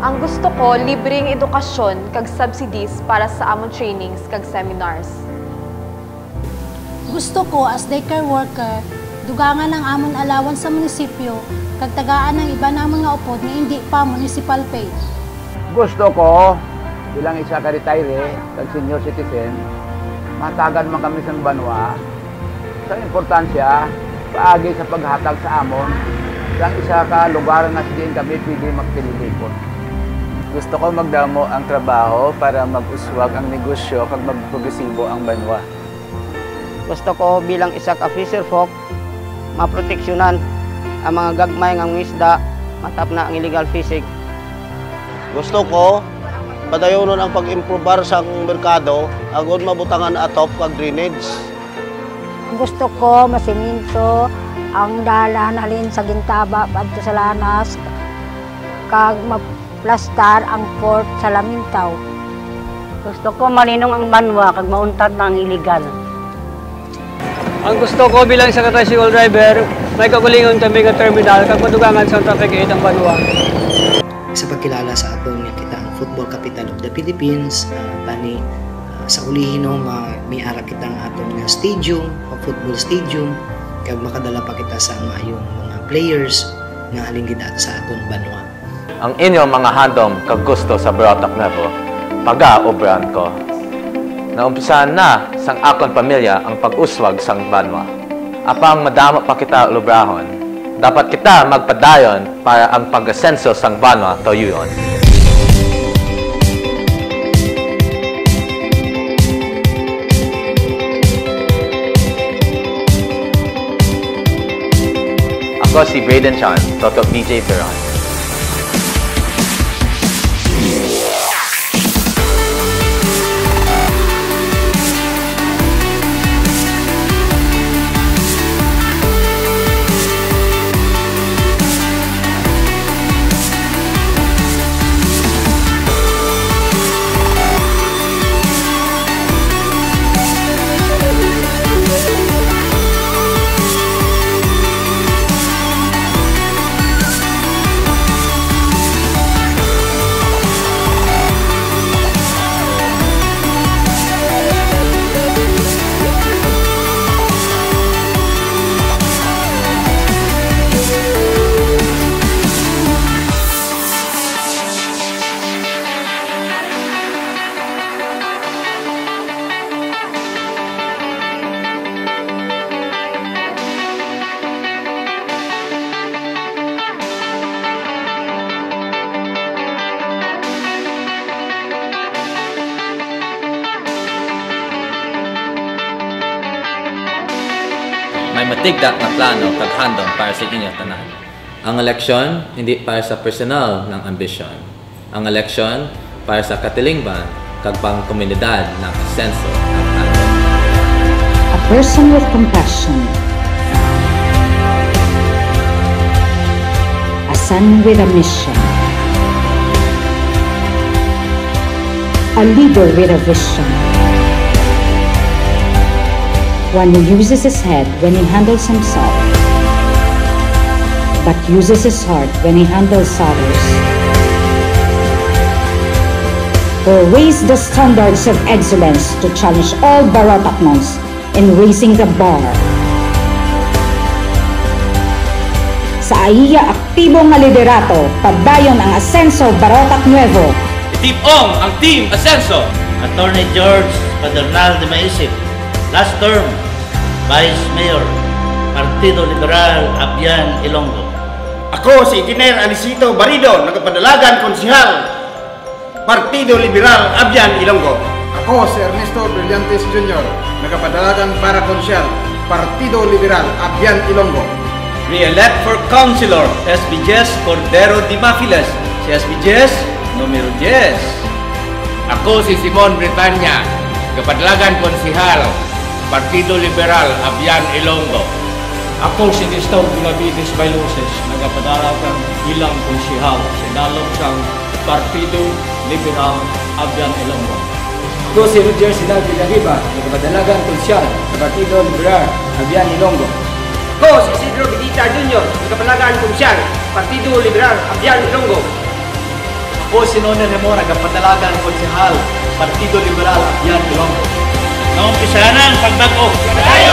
Ang gusto ko, libreng edukasyon kag subsidies para sa amon trainings kag seminars. Gusto ko as daycare worker, dugangan ang amon allowance sa munisipyo kag tagaan ng iba ng mga upod nga hindi pa municipal pay. Gusto ko, bilang isa ka retire kag senior citizen, matagan man kami sa banwa sa importansya paagi sa paghatag sa amon sang isa ka lugar na siya kami pwede magpilipon. Gusto ko magdamo ang trabaho para mag-uswag ang negosyo kag magprogresibo ang banwa. Gusto ko bilang isa ka fisher folk, maproteksyonan ang mga gagmay ng isda, matap na ang illegal fishing. Gusto ko padayonon ang pag-improbar sa merkado agon mabutangan atop kag drainage. Gusto ko masiminto ang dalan halin sa Gintaba padto sa Lanas kag plastar ang port sa Lamintaw. Gusto ko malinong ang banwa kag mauntad na ang iligal. Ang gusto ko bilang isa ka tricycle driver, may kagulingon kami ka terminal kag madugangan sa traffic aid ang banwa. Sa pagkilala sa aton kita ang football capital of the Philippines, tani sa ulihin may ara kita ang aton nga stadium, football stadium, kag makadala pa kita sa maayong mga players nga halin gid sa aton banwa. Ang inyong mga handom kag gusto sa Barotac Nuevo, paga-obran ko. Naumpisahan na sang akon pamilya ang pag-uswag sang banwa. Apang madama pa kita lubrahon, dapat kita magpadayon para ang pag-asenso sang banwa toyuyon. Ako si Braden Chan, Toto BJ Peron. May matigdak na plano kag handom para sa inyong tanan. Ang eleksyon hindi para sa personal ng ambisyon. Ang eleksyon para sa katilingban kag pangkomunidad ng asenso ng handom. A person with compassion. A son with a mission. A leader with a vision. One who uses his head when he handles himself, but uses his heart when he handles others. Will raise the standards of excellence to challenge all Barotacnons in raising the bar. Sa aiya aktibo nga liderato, pagdayon ang Asenso Barotac Nuevo. Itipong ang Team Asenso. Attorney George Padernal de Maisip, last term, Vice Mayor, Partido Liberal, Abian, Ilonggo. Ako si Engineer Anisito Barido, nagpadalagan konsihal, Partido Liberal, Abian, Ilonggo. Ako si Ernesto Brillantes Jr., nagpadalagan para konsyal, Partido Liberal, Abian, Ilonggo. Re-elect for Councilor, SB Jess Cordero Di Mafiles, si SB Jess, numero 10. Ako si Simon Britanya, nagpadalagan konsihal, Partido Liberal, Abian, Ilonggo. Ako si Nestor Benavides Bailuses, nagapadalagan bilang konsihal sa dalog sang Partido Liberal, Abian, Ilonggo. Ako si Roger Sidal Villariba, nagapadalagan konsyal sa Partido Liberal, Abian, Ilonggo. Ako si Isidro Bedita Jr., nagapadalagan konsyal, Partido Liberal, Abian, Ilonggo. Ako Ako si Nonel Remora, kapadalagan konsehal, Partido Liberal Abyan Ilonggo. Naumpisa na ang pagbago. Tayo!